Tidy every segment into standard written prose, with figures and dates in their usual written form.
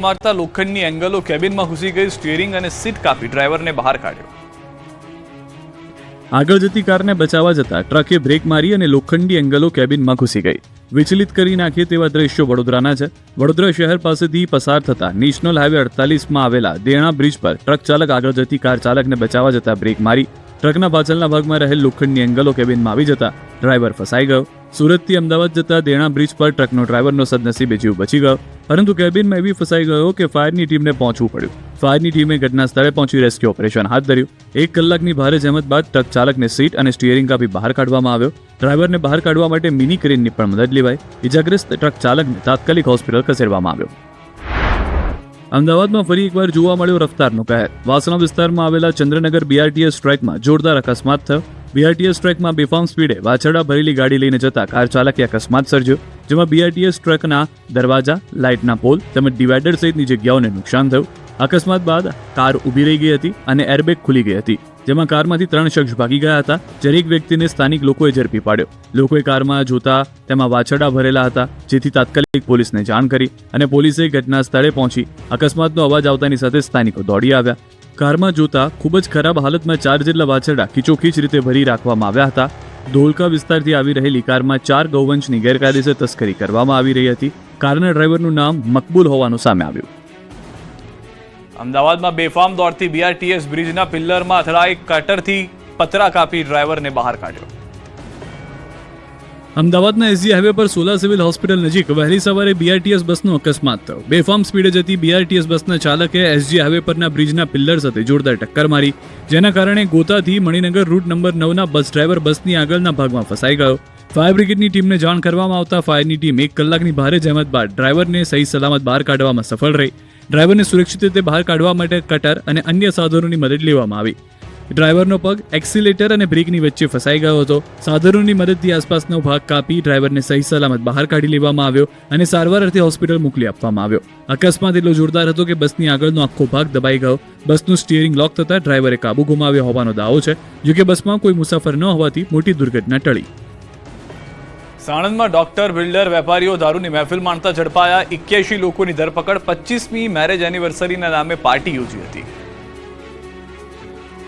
મારતા લોખંડની એંગલો કેબિનમાં ઘૂસી ગઈ, સ્ટીયરિંગ અને સીટ કાપી ડ્રાઈવરને બહાર કાઢ્યો. આગળ જતી કારને બચાવવા જતા ટ્રકે બ્રેક મારી અને લોખંડી એંગલો કેબિનમાં ઘૂસી ગઈ. વિચલિત કરી નાખે તેવા દ્રશ્યો વડોદરાના છે. વડોદરા શહેર પાસેથી પસાર થતા નેશનલ હાઈવે 48માં આવેલા દેણા બ્રિજ પર ટ્રક ચાલક આગળ જતી કાર ચાલકને બચાવવા જતા બ્રેક મારી. ટ્રકના પાછળના ભાગમાં રહેલ લોખંડની એંગલો કેબિનમાં આવી જતા ડ્રાઈવર ફસાઈ ગયો. સુરતથી અમદાવાદ જતા દેણા બ્રિજ પર ટ્રકનો ડ્રાઈવરનો સદનસીબે જીવ બચી ગયો, પરંતુ કેબિનમાં એવી ફસાઈ ગયો કે ફાયરની ટીમને પહોંચવું પડ્યું. ફાયરની ટીમે ઘટના સ્થળે પહોંચી રેસ્ક્યુ ઓપરેશન હાથ ધર્યું. 1 કલાકની ભારે જહેમત બાદ ટ્રક ચાલકને સીટ અને સ્ટીયરિંગ કાપી બહાર કાઢવામાં આવ્યો. ડ્રાઈવરને બહાર કાઢવા માટે મિની ક્રેનની પણ મદદ લેવાઈ. ઇજાગ્રસ્ત ટ્રક ચાલકને તાત્કાલિક હોસ્પિટલ ખસેડવામાં આવ્યો. અમદાવાદમાં ફરી એકવાર જોવા મળ્યો રફતારનો કહેર. વાસણા વિસ્તારમાં આવેલા ચંદ્રનગર BRTS ટ્રેકમાં જોરદાર અકસ્માત થયો. BRTS ટ્રેકમાં બેફામ સ્પીડે વાછરડા ભરેલી ગાડી લઈને જતા કાર ચાલકે અકસ્માત સર્જ્યો, જેમાં BRTS ટ્રેકના દરવાજા, લાઇટના પોલ તેમજ ડિવાઈડર સહિતની જગ્યાઓને નુકસાન થયું. અકસ્માત બાદ કાર ઊભી રહી ગઈ હતી અને એરબેગ ખુલી ગઈ હતી, જેમાં કારમાંથી 3 શખ્સ ભાગી ગયા હતા, જ્યારે એક વ્યક્તિને સ્થાનિક લોકોએ ઝડપી પાડ્યો. લોકોએ કારમાં જોતા તેમાં વાછરડા ભરેલા હતા, જેથી તાત્કાલિક પોલીસને જાણ કરી અને પોલીસે ઘટના સ્થળે પહોંચી અકસ્માતનો અવાજ આવતાની સાથે સ્થાનિકો દોડી આવ્યા. કારમાં જોતા ખૂબ જ ખરાબ હાલતમાં 4 જેટલા વાછરડા ખીચોખીચ રીતે ભરી રાખવામાં આવ્યા હતા. ધોળકા વિસ્તારથી આવી રહેલી કારમાં 4 ગૌવંશની ગેરકાયદેસર તસ્કરી કરવામાં આવી રહી હતી. કારના ડ્રાઈવરનું નામ મકબૂલ હોવાનું સામે આવ્યું. અમદાવાદમાં બેફામ દોડતી BRTS બ્રિજના પિલ્લરમાં અથડાઈ, કટરથી પતરા કાપી ડ્રાઈવરને બહાર કાઢ્યો. અમદાવાદના SG હાઈવે પર સોલા સિવિલ હોસ્પિટલ નજીક વહેલી સવારે BRTS બસનો અકસ્માત થયો. બેફામ સ્પીડે જતી BRTS બસના ચાલકે SG હાઈવે પરના બ્રિજના પિલ્લર સાથે જોરદાર ટક્કર મારી, જેના કારણે ગોતાથી મણિનગર રૂટ નંબર 9ના બસ ડ્રાઈવર બસની આગળના ભાગમાં ફસાઈ ગયો. ફાયર બ્રિગેડની ટીમને જાણ કરવામાં આવતા ફાયરની ટીમ 1 કલાકની ભારે જહેમત બાદ ડ્રાઈવરને સહી સલામત બહાર કાઢવામાં સફળ રહી. ડ્રાઈવરને સુરક્ષિત રીતે બહાર કાઢવા માટે કટર અને અન્ય સાધનોની મદદ લેવામાં આવી. ડ્રાઈવરનો પગ એક્સિલેટર અને બ્રેકની વચ્ચે ફસાઈ ગયો હતો. સાધનોની મદદથી આસપાસનો ભાગ કાપી ડ્રાઈવરને સહી સલામત બહાર કાઢી લેવામાં આવ્યો અને સારવાર અર્થે હોસ્પિટલ મોકલી આપવામાં આવ્યો. અકસ્માત એટલો જોરદાર હતો કે બસની આગળનો આખો ભાગ દબાઈ ગયો. બસનું સ્ટીયરિંગ લોક થતા ડ્રાઈવરે કાબુ ગુમાવ્યો હોવાનો દાવો છે. જોકે બસમાં કોઈ મુસાફર ન હોવાથી મોટી દુર્ઘટના ટળી. સાણંદમાં ડોક્ટર, બિલ્ડર, વેપારીઓ દારૂની મહેફિલ માણતા ઝડપાયા. 81 લોકોની ધરપકડ. 25મી મેરેજ એનિવર્સરીના નામે પાર્ટી યોજી હતી.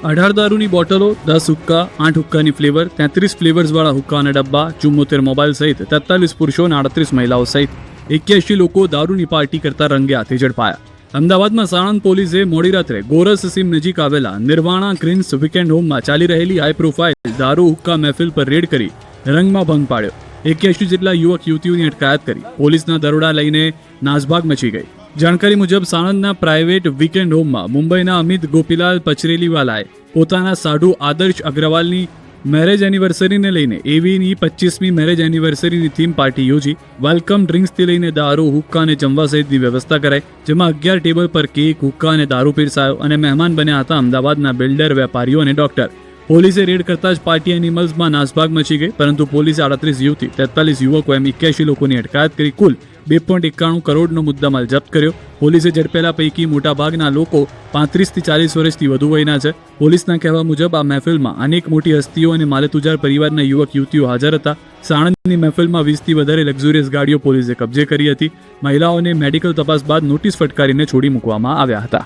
18 દારૂની બોટલો, 10 હુક્કા, 8 હુક્કાની ફ્લેવર, 33 ફ્લેવર્સવાળા હુક્કાના ડબ્બા, 74 મોબાઈલ સહિત 43 પુરુષો અને 38 મહિલાઓ સહિત 81 લોકો દારૂની પાર્ટી કરતા રંગે હાથે ઝડપાયા. અમદાવાદમાં સાણંદ પોલીસે મોડી રાત્રે ગોરસ સીમ નજીક આવેલા નિર્વાણા ગ્રીન્સ વીકેન્ડ હોમમાં ચાલી રહેલી હાઈ પ્રોફાઇલ દારૂ હુક્કા મહેફિલ પર રેડ કરી રંગમાં ભંગ પાડ્યો. 81 જેટલા યુવક યુવતીઓની અટકાયત કરી પોલીસના દરોડા લઈને નાસભાગ મચી ગઈ. જાણકારી મુજબ સાણંદના પ્રાઇવેટ વીકેન્ડ હોમમાં મુંબઈના અમિત ગોપીલાલ પચરેલીવાલાએ પોતાના સાઢુ આદર્શ અગ્રવાલની મેરેજ એનિવર્સરીને લઈને એવીની 25મી મેરેજ એનિવર્સરીની થીમ પાર્ટી યોજી. વેલકમ ડ્રિંક્સથી લઈને દારૂ, હુક્કા અને જમવા સહિતની વ્યવસ્થા કરાઈ, જેમાં 11 ટેબલ પર કેક, હુક્કા અને દારૂ પીરસાયો અને મહેમાન બન્યા હતા અમદાવાદના બિલ્ડર, વેપારીઓ અને ડોક્ટર. પોલીસે રેડ કરતા જ પાર્ટી એનિમલ્સમાં નાસભાગ મચી ગઈ, પરંતુ પોલીસે 38 યુવતી, 43 યુવકો એમ 81 લોકોની અટકાયત કરી કુલ 2.91 કરોડનો મુદ્દામાલ જપ્ત કર્યો. પોલીસે ઝડપેલા પૈકી મોટાભાગના લોકો 35 થી 40 વર્ષથી વધુ વયના છે. પોલીસના કહેવા મુજબ આ મહેફિલમાં અનેક મોટી હસ્તીઓ અને માલેતુજાર પરિવારના યુવક યુવતીઓ હાજર હતા. સાણંદની મહેફિલમાં 20 થી વધારે લક્ઝુરિયસ ગાડીઓ પોલીસે કબજે કરી હતી. મહિલાઓને મેડિકલ તપાસ બાદ નોટિસ ફટકારીને છોડી મૂકવામાં આવ્યા હતા.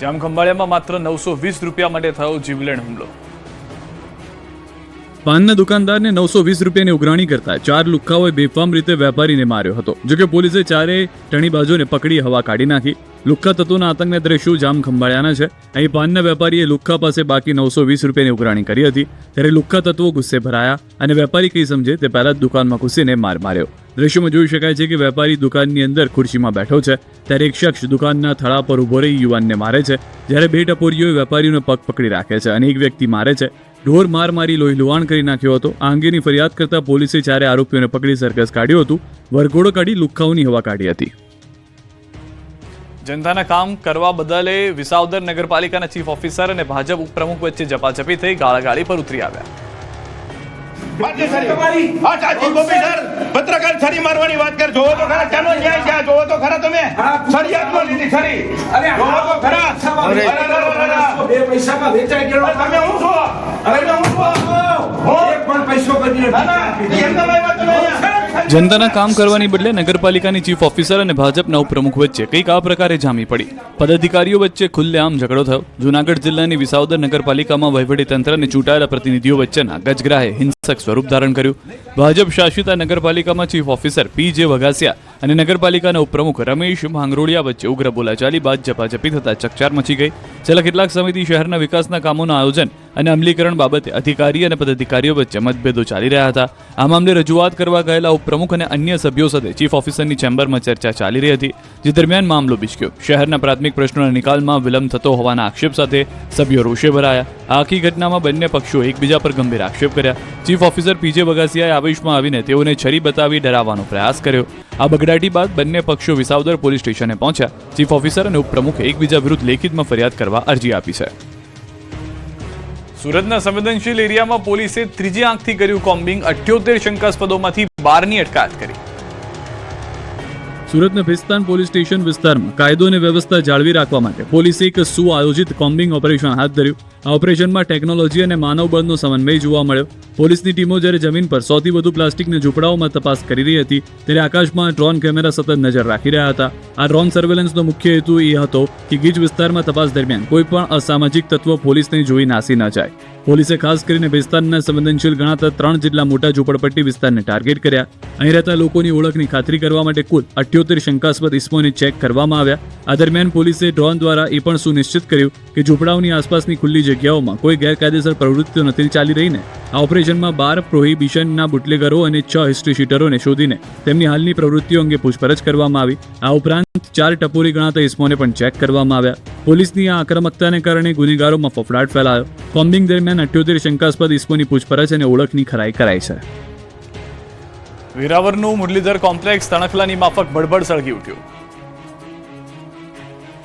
જામખંભાળિયામાં માત્ર 920 રૂપિયા માટે થયો જીવલેણ હુમલો. પાનના દુકાનદારને 920 રૂપિયાની ઉઘરાણી કરતા 4 લુખ્ખાઓએ બેફામ રીતે વેપારીને માર્યો હતો. જોકે પોલીસે 4 ટણી બાજુને પકડી હવા કાઢી નાખી. લુખ્ખા તત્વોના આતંકના દ્રશ્યો જામખંભાળિયાના છે. અહીં પાનના વેપારીએ લુખ્ખા પાસે બાકી 920 રૂપિયાની ઉઘરાણી કરી હતી, ત્યારે લુખ્ખા તત્વો ગુસ્સે ભરાયા અને વેપારી કંઈ સમજે તે પહેલા જ દુકાનમાં ઘૂસીને માર માર્યો. દ્રશ્યોમાં જોઈ શકાય છે કે વેપારી દુકાનની અંદર ખુરશીમાં બેઠો છે, ત્યારે એક શખ્સ દુકાનના થડા પર ઉભો રહી યુવાનને મારે છે, જ્યારે 2 ટપોરીઓએ વેપારીનો પગ પકડી રાખે છે અને એક વ્યક્તિ મારે છે. ઢોર માર મારી લોહી લુહાણ કરી નાખ્યો હતો. આ અંગેની ફરિયાદ કરતા પોલીસે 4 આરોપીઓને પકડી સરઘસ કાઢ્યું હતું. વરઘોડો કાઢી લુખ્ખાઓની હવા કાઢી હતી. જનતાના કામ કરવા બદલે વિસાવદર નગરપાલિકાના ચીફ ઓફિસર અને ભાજપ ઉપપ્રમુખ વચ્ચે ઝપાઝપી થઈ ગાળાગાળી પર ઉતરી આવ્યા. પત્રકાર છરી મારવાની વાત કર. જોવો તો ખરા કેનો ન્યાય છે, જોવો તો ખરા તમે. છરી હાથમાં લીધી છરી. જોવો તો ખરા. બે પૈસામાં વેચાઈ ગયો. તમે હું છો? અરે હું છું. એક પણ પૈસો બની નથી. એમ તમે વાત તમે જનતાના કામ કરવાની બદલે નગરપાલિકાની ચીફ ઓફિસર અને ભાજપના ઉપપ્રમુખ વચ્ચે કંઈક આ પ્રકારે જામી પડી. પદાધિકારીઓ વચ્ચે ખુલ્લેઆમ ઝઘડો થયો. જૂનાગઢ જિલ્લાની વિસાવદર નગરપાલિકામાં વહીવટીતંત્ર અને ચૂંટાયેલા પ્રતિનિધિઓ વચ્ચેના ગજગ્રાહે હિંસક સ્વરૂપ ધારણ કર્યું. ભાજપ શાસિત આ નગરપાલિકામાં ચીફ ઓફિસર પી.જે. વઘાસિયા અને નગરપાલિકાના ઉપપ્રમુખ રમેશ ભાંગરોળિયા વચ્ચે ઉગ્ર બોલાચાલી બાદ ઝપાઝપી થતા ચકચાર મચી ગઈ. છેલ્લા કેટલાક સમયથી શહેરના વિકાસના કામોના આયોજન અને અમલીકરણ બાબતે અધિકારી અને પદાધિકારીઓ વચ્ચે મતભેદો ચાલી રહ્યા હતા. આ મામલે રજૂઆત કરવા ગયેલા ઉપપ્રમુખ અને અન્ય સભ્યો સાથે ચીફ ઓફિસરની ચેમ્બરમાં ચર્ચા ચાલી રહી હતી, જે દરમિયાન મામલો બિચક્યો. શહેરના પ્રાથમિક પ્રશ્નોના નિકાલમાં વિલંબ થતો હોવાના આક્ષેપ સાથે સભ્યો રોષે ભરાયા. આ આખી ઘટનામાં બંને પક્ષો એકબીજા પર ગંભીર આક્ષેપ કર્યા. Chief officer પી.જે. વઘાસિયાએ આવેશમાં આવીને તેઓને છરી બતાવી ડરાવવાનો પ્રયાસ કર્યો. આ બગડાટી બાદ બંને પક્ષો વિસાવદર પોલીસ સ્ટેશને પહોંચ્યા. ચીફ ઓફિસર અને ઉપપ્રમુખે એકબીજા વિરુદ્ધ લેખિતમાં ફરિયાદ કરવા અરજી આપી છે. સુરતના સંવેદનશીલ એરિયામાં પોલીસે ત્રીજી આંખથી કર્યું કોમ્બિંગ. 78 શંકાસ્પદોમાંથી 12ની અટકાયત કરી. સુરતના ભેસ્તાન પોલીસ સ્ટેશન વિસ્તારમાં કાયદો અને વ્યવસ્થા જાળવી રાખવા માટે પોલીસે એક સુઆયોજિત કોમ્બિંગ ઓપરેશન હાથ ધર્યું. આ ઓપરેશનમાં ટેકનોલોજી અને માનવબળનો સમન્વય જોવા મળ્યો. પોલીસની ટીમો જ્યારે જમીન પર 100થી વધુ પ્લાસ્ટિકના ઝૂંપડાઓમાં તપાસ કરી રહી હતી, ત્યારે આકાશમાં ડ્રોન કેમેરા સતત નજર રાખી રહ્યા હતા. આ ડ્રોન સર્વેલન્સનો મુખ્ય હેતુ એ હતો કે ગીચ વિસ્તારમાં તપાસ દરમિયાન કોઈ પણ અસામાજિક તત્વ પોલીસને જોઈ નાસી ન જાય. પોલીસે ખાસ કરીને ભેસ્તાનના સંવેદનશીલ ગણાતા 3 જેટલા મોટા ઝૂંપડપટ્ટી વિસ્તારને ટાર્ગેટ કર્યા. અહીં રહેતા લોકોની ઓળખની ખાતરી કરવા માટે કુલ 78 શંકાસ્પદ ઇસમોને ચેક કરવામાં આવ્યા. આ દરમિયાન પોલીસે ડ્રોન દ્વારા એ પણ સુનિશ્ચિત કર્યું કે ઝૂંપડાઓની આસપાસની ખુલ્લી જગ્યાઓમાં કોઈ ગેરકાયદેસર પ્રવૃત્તિઓ નથી ચાલી રહીને. આ ઓપરેશનમાં 12 પ્રોહિબિશનના બુટલેગરો અને 6 હિસ્ટ્રી શીટરોને શોધીને તેમની હાલની પ્રવૃત્તિઓ અંગે પૂછપરછ કરવામાં આવી. આ ઉપરાંત 4 ટપોરી ગણાતા ઇસમોને પણ ચેક કરવામાં આવ્યા. પોલીસની આ આક્રમકતાને કારણે ગુનેગારોમાં ફફડાટ ફેલાયો. કોમ્બિંગ દરમિયાન 78 શંકાસ્પદ ઇસમોની પૂછપરછ અને ઓળખની ખરાઈ કરાઈ છે. વેરાવળનું મુરલીધર કોમ્પ્લેક્સ તણખલાની માફક બળબડ સળગી ઉઠ્યું.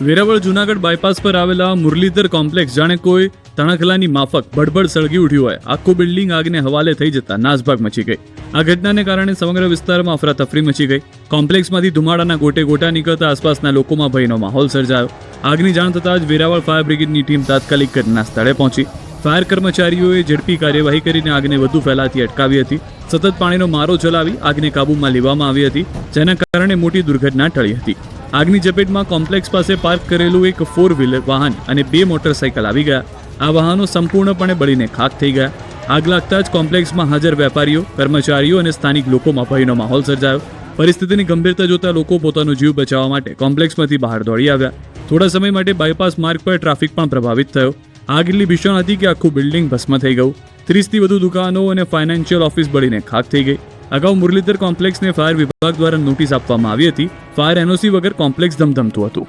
વેરાવળ જૂનાગઢ બાયપાસ પર આવેલા મુરલીધર કોમ્પ્લેક્સ જાણે કોઈ તણખલાની માફક બળબડ સળગી ઉઠ્યું હોય. આખું બિલ્ડિંગ આગને હવાલે થઈ જતા નાસભાગ મચી ગઈ. આ ઘટનાને કારણે સમગ્ર વિસ્તારમાં અફરાતફરી મચી ગઈ. કોમ્પ્લેક્સમાંથી ધુમાડાના ગોટે ગોટા નીકળતા આસપાસના લોકોમાં ભયનો માહોલ સર્જાયો. આગની જાણ થતાં જ વેરાવળ ફાયર બ્રિગેડની ટીમ તાત્કાલિક ઘટના સ્થળે પહોંચી. ફાયર કર્મચારીઓએ ઝડપી કાર્યવાહી કરીને આગને વધુ ફેલાતી અટકાવી હતી. સતત પાણીનો મારો ચલાવી આગને કાબૂમાં લેવામાં આવી હતી, જેના કારણે મોટી દુર્ઘટના ટળી હતી. આગની ઝપેટમાં કોમ્પ્લેક્સ પાસે પાર્ક કરેલું એક 4 વ્હીલર વાહન અને 2 મોટરસાયકલ આવી ગયા. આ વાહનો સંપૂર્ણપણે બળીને ખાખ થઈ ગયા. આગ લાગતા જ કોમ્પ્લેક્સમાં હાજર વેપારીઓ, કર્મચારીઓ અને સ્થાનિક લોકોમાં ભયનો માહોલ સર્જાયો. પરિસ્થિતિની ગંભીરતા જોતા લોકો પોતાનો જીવ બચાવવા માટે કોમ્પ્લેક્સમાંથી બહાર દોડી આવ્યા. થોડા સમય માટે બાયપાસ માર્ગ પર ટ્રાફિક પણ પ્રભાવિત થયો. આગ એટલી ભીષણ હતી કે આખું બિલ્ડિંગ ભસ્મ થઈ ગયું. 30થી વધુ દુકાનો અને ફાઇનાન્શિયલ ઓફિસ બળીને ખાખ થઈ ગઈ. અગાઉ મુરલીધર કોમ્પ્લેક્સને ફાયર વિભાગ દ્વારા નોટિસ આપવામાં આવી હતી. ફાયર એનઓસી વગર કોમ્પ્લેક્સ ધમધમતું હતું.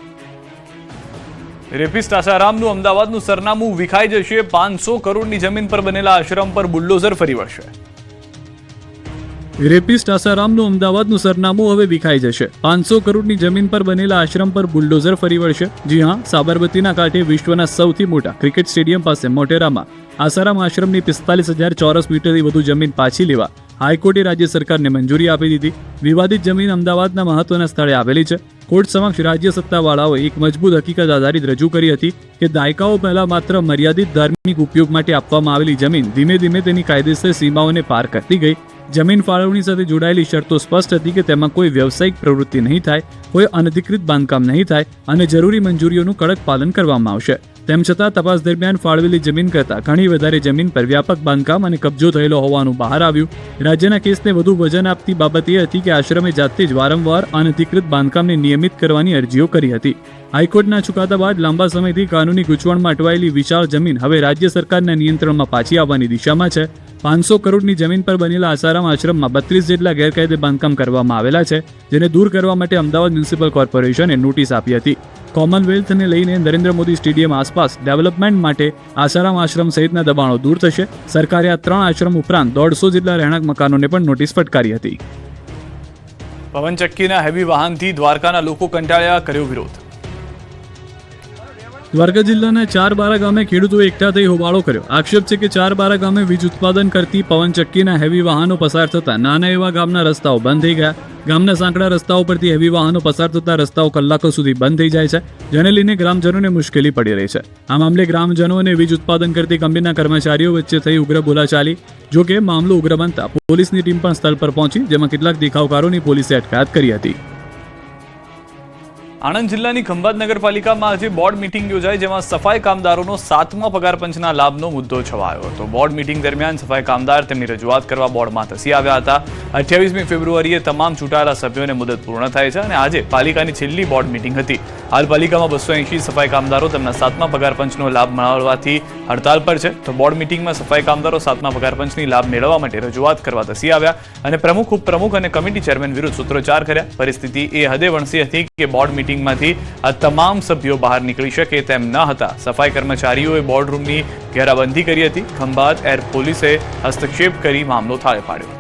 રેપિસ્ટ આસારામનું અમદાવાદનું સરનામું વિખાઈ જશે. 500 કરોડની જમીન પર બનેલા આશ્રમ પર બુલડોઝર ફરી વળશે. રેપિસ્ટ આસારામનું અમદાવાદનું સરનામું હવે વિખાઈ જશે. 500 કરોડની જમીન પર બનેલા આશ્રમ પર બુલડોઝર ફરી વળશે. જી હા, સાબરમતીના કાંઠે વિશ્વના સૌથી મોટા ક્રિકેટ સ્ટેડિયમ પાસે મોટેરામાં આસારામ આશ્રમની 45,000 ચોરસ મીટરથી વધુ જમીન પાછી લેવા હાઈકોર્ટે રાજ્ય સરકારને મંજૂરી આપી દીધી. વિવાદિત જમીન અમદાવાદના મહત્વના સ્થળે આવેલી છે. કોર્ટ સમક્ષ રાજ્ય સત્તાવાળાઓએ એક મજબૂત હકીકત આધારિત રજૂ કરી હતી કે દાયકાઓ પહેલા માત્ર મર્યાદિત ધાર્મિક ઉપયોગ માટે આપવામાં આવેલી જમીન ધીમે ધીમે તેની કાયદેસર સીમાઓને પાર કરતી ગઈ. જમીન ફાળવણી સાથે જોડાયેલી શરતો સ્પષ્ટ હતી કે તેમાં કોઈ વ્યવસાયિક પ્રવૃત્તિ નહીં થાય, કોઈ અનધિકૃત બાંધકામ નહીં થાય અને જરૂરી મંજૂરીઓનું કડક પાલન કરવામાં આવશે. તેમ છતાં તપાસ દરમિયાન ફાળવેલી જમીન કરતાં ઘણી વધારે જમીન પર વ્યાપક બાંધકામ અને કબજો થયેલો હોવાનું બહાર આવ્યું. રાજ્યના કેસને વધુ વજન આપતી બાબત એ હતી કે આશ્રમે જાતે જ વારંવાર અનધિકૃત બાંધકામને નિયમિત કરવાની અરજીઓ કરી હતી. હાઈકોર્ટના ચુકાદા બાદ લાંબા સમયથી કાનૂની ગૂંચવણમાં અટવાયેલી વિશાળ જમીન હવે રાજ્ય સરકારના નિયંત્રણમાં પાછી આવવાની દિશામાં છે. 500 કરોડની જમીન પર બનેલા આસારામ આશ્રમમાં 32 જેટલા ગેરકાયદે બાંધકામ કરવામાં આવેલા છે, જેને દૂર કરવા માટે અમદાવાદ મ્યુનિસિપલ કોર્પોરેશને નોટિસ આપી હતી. કોમનવેલ્થને લઈને નરેન્દ્ર મોદી સ્ટેડિયમ આસપાસ ડેવલપમેન્ટ માટે આસારામ આશ્રમ સહિતના દબાણો દૂર થશે. સરકારે આ 3 આશ્રમ ઉપરાંત 150 જેટલા રહેણાંક મકાનોને પણ નોટિસ ફટકારી હતી. પવનચક્કીના હેવી વાહનથી દ્વારકાના લોકો કંટાળ્યા, કર્યો વિરોધ. દ્વારકા જિલ્લાના ચારબારા ગામે ખેડૂતોએ એકઠા થઈ હોબાળો કર્યો. આક્ષેપ છે કે ચારબારા ગામે વીજ ઉત્પાદન કરતી પવનચક્કીના હેવી વાહનો પસાર થતા નાના એવા ગામના રસ્તાઓ બંધ થઈ ગયા. ગામના સાંકડા રસ્તાઓ પરથી હેવી વાહનો પસાર થતા રસ્તાઓ કલાકો સુધી બંધ થઈ જાય છે, જેને લઈને ગ્રામજનોને મુશ્કેલી પડી રહી છે. આ મામલે ગ્રામજનો અને વીજ ઉત્પાદન કરતી કંપનીના કર્મચારીઓ વચ્ચે થઈ ઉગ્ર બોલાચાલી. જો કે મામલો ઉગ્ર બનતા પોલીસની ટીમ પણ સ્થળ પર પહોંચી, જેમાં કેટલાક દેખાવકારોની પોલીસે અટકાયત કરી હતી. આણંદ જિલ્લાની ખંભાત નગરપાલિકામાં આજે બોર્ડ મીટિંગ યોજાઈ, જેમાં સફાઈ કામદારોનો 7મા પગાર પંચના લાભનો મુદ્દો છવાયો હતો. બોર્ડ મીટિંગ દરમિયાન સફાઈ કામદાર તેમની રજૂઆત કરવા બોર્ડમાં ધસી આવ્યા હતા. 28મી ફેબ્રુઆરીએ તમામ ચૂંટાયેલા સભ્યોને મુદત પૂર્ણ થાય છે અને આજે પાલિકાની છેલ્લી બોર્ડ મીટિંગ હતી. હાલ પાલિકામાં 280 સફાઈ કામદારો તેમના 7મા પગાર પંચનો લાભ મળવાથી હડતાલ પર છે. તો બોર્ડ મીટિંગમાં સફાઈ કામદારો 7મા પગાર પંચની લાભ મેળવવા માટે રજૂઆત કરવા ધસી આવ્યા અને પ્રમુખ, ઉપપ્રમુખ અને કમિટી ચેરમેન વિરુદ્ધ સૂત્રોચ્ચાર કર્યા. પરિસ્થિતિ એ હદે વણસી હતી કે બોર્ડ મીટિંગમાંથી આ તમામ સભ્યો બહાર નીકળી શકે તેમ ન હતા. સફાઈ કર્મચારીઓએ બોર્ડ રૂમની ઘેરાબંધી કરી હતી. ખંભાત એર પોલીસે હસ્તક્ષેપ કરી મામલો થાળે પાડ્યો.